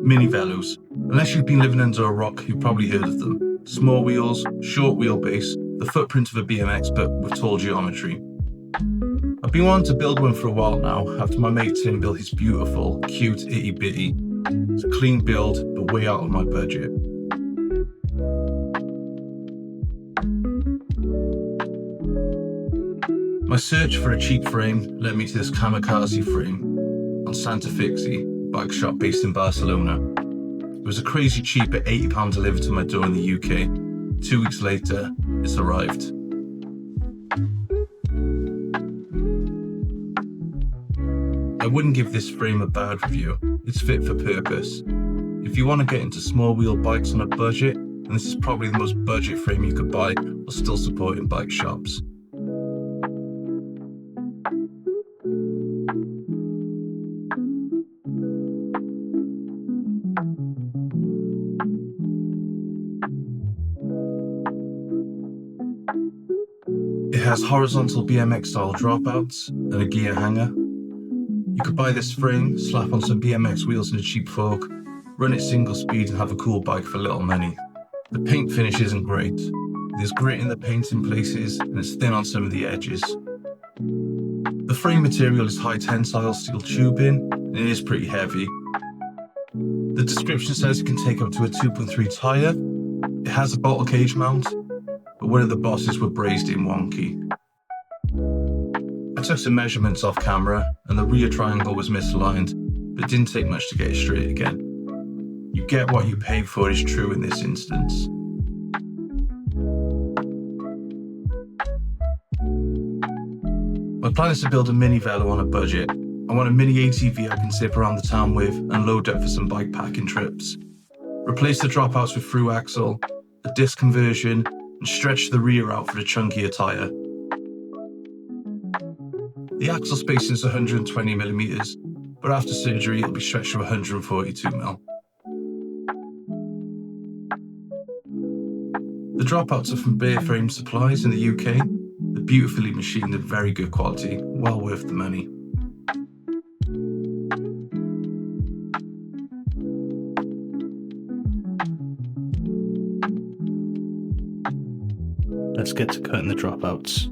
Mini velos. Unless you've been living under a rock, you've probably heard of them. Small wheels, short wheelbase, the footprint of a BMX but with tall geometry. I've been wanting to build one for a while now after my mate Tim built his beautiful, cute itty bitty. It's a clean build but way out of my budget. My search for a cheap frame led me to this kamikaze frame on Santa Fixie, bike shop based in Barcelona. It was a crazy cheap at £80 delivered to my door in the UK. 2 weeks later, it's arrived. I wouldn't give this frame a bad review. It's fit for purpose. If you want to get into small wheel bikes on a budget, then this is probably the most budget frame you could buy while still supporting bike shops. It has horizontal BMX style dropouts and a gear hanger. You could buy this frame, slap on some BMX wheels and a cheap fork, run it single speed and have a cool bike for little money. The paint finish isn't great. There's grit in the paint in places and it's thin on some of the edges. The frame material is high tensile steel tubing and it is pretty heavy. The description says it can take up to a 2.3 tyre. It has a bottle cage mount, but one of the bosses were brazed in wonky. I took some measurements off camera and the rear triangle was misaligned, but it didn't take much to get it straight again. You get what you pay for is true in this instance. My plan is to build a mini velo on a budget. I want a mini ATV I can zip around the town with and load up for some bike packing trips. Replace the dropouts with through axle, a disc conversion, and stretch the rear out for the chunkier tyre. The axle spacing is 120mm, but after surgery it'll be stretched to 142mm. The dropouts are from Bare Frame Supplies in the UK. They're beautifully machined and very good quality, well worth the money. Let's get to cutting the dropouts.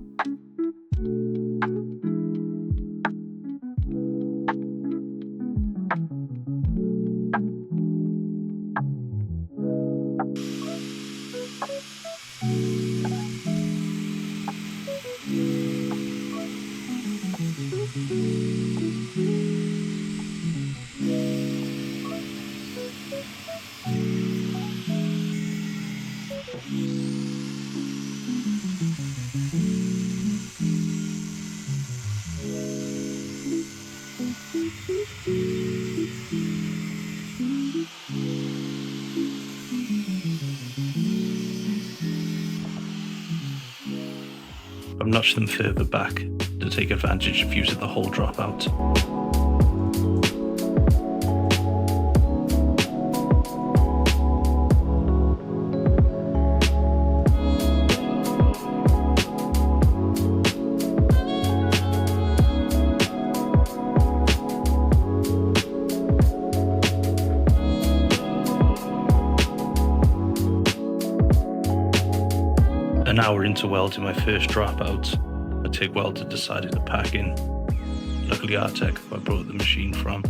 I've notched them further back to take advantage of using the whole dropout. An hour into welding my first dropout, my TIG welder decided to pack in. Luckily Artec, who I brought the machine from,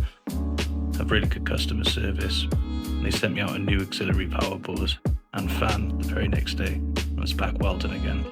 have really good customer service, and they sent me out a new auxiliary power board and fan the very next day, and I was back welding again.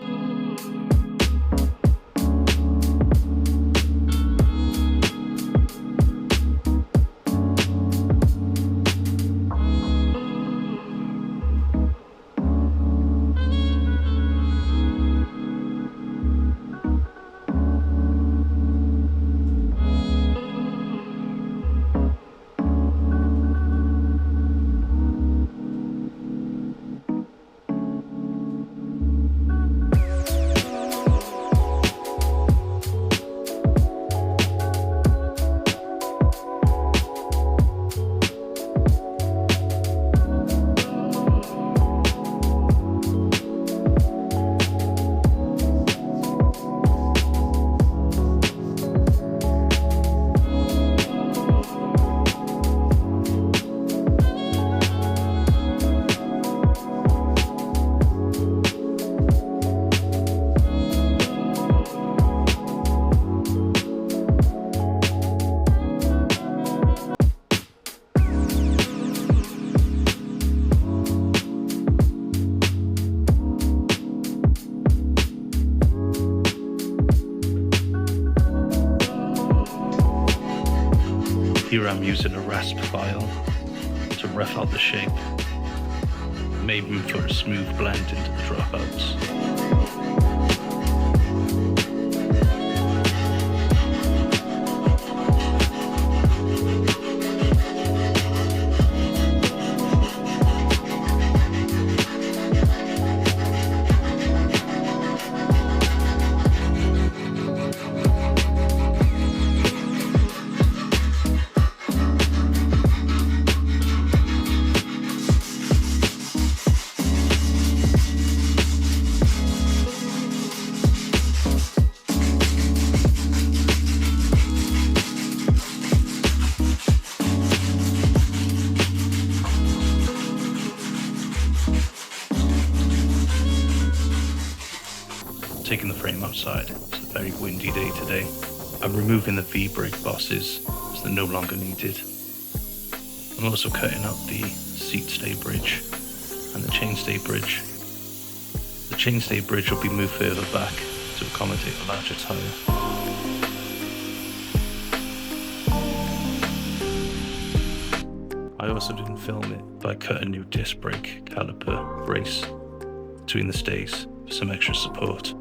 Here I'm using a rasp file to rough out the shape, make room for a smooth blend into the dropouts. Taking the frame outside. It's a very windy day today. I'm removing the V-brake bosses as they're no longer needed. I'm also cutting out the seat stay bridge and the chainstay bridge. The chainstay bridge will be moved further back to accommodate a larger tyre. I also didn't film it, but I cut a new disc brake caliper brace between the stays for some extra support.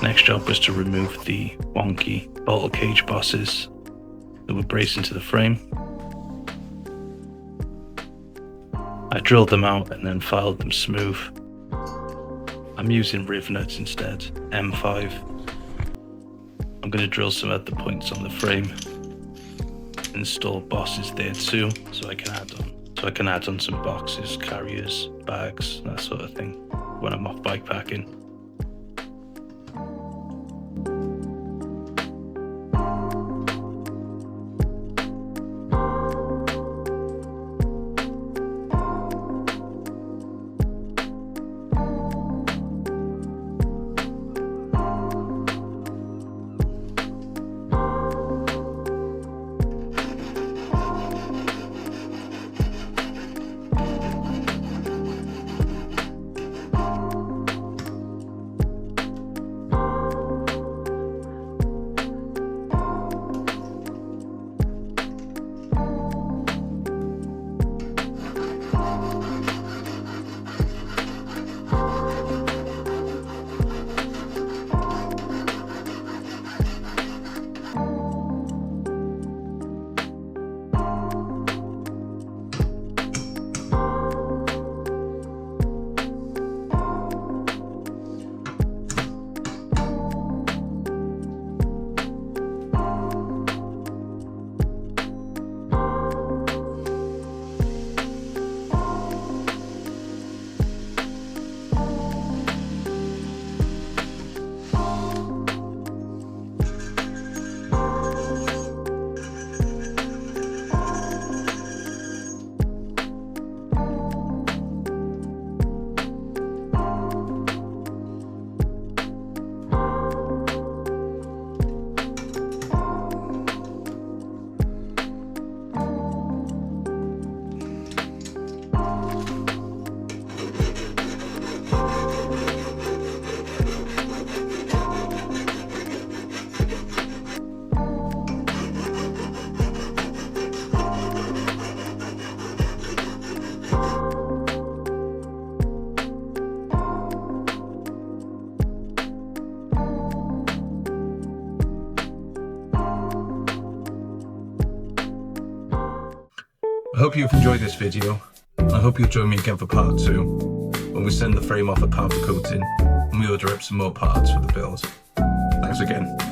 Next job was to remove the wonky bolter cage bosses that were braced into the frame. I drilled them out and then filed them smooth. I'm using riv nuts instead, M5. I'm going to drill some at the points on the frame, install bosses there too, so I can add on some boxes, carriers, bags, that sort of thing when I'm off bike packing. hope you've enjoyed this video, and I hope you'll join me again for part 2, when we send the frame off for powder coating and we order up some more parts for the build. Thanks again.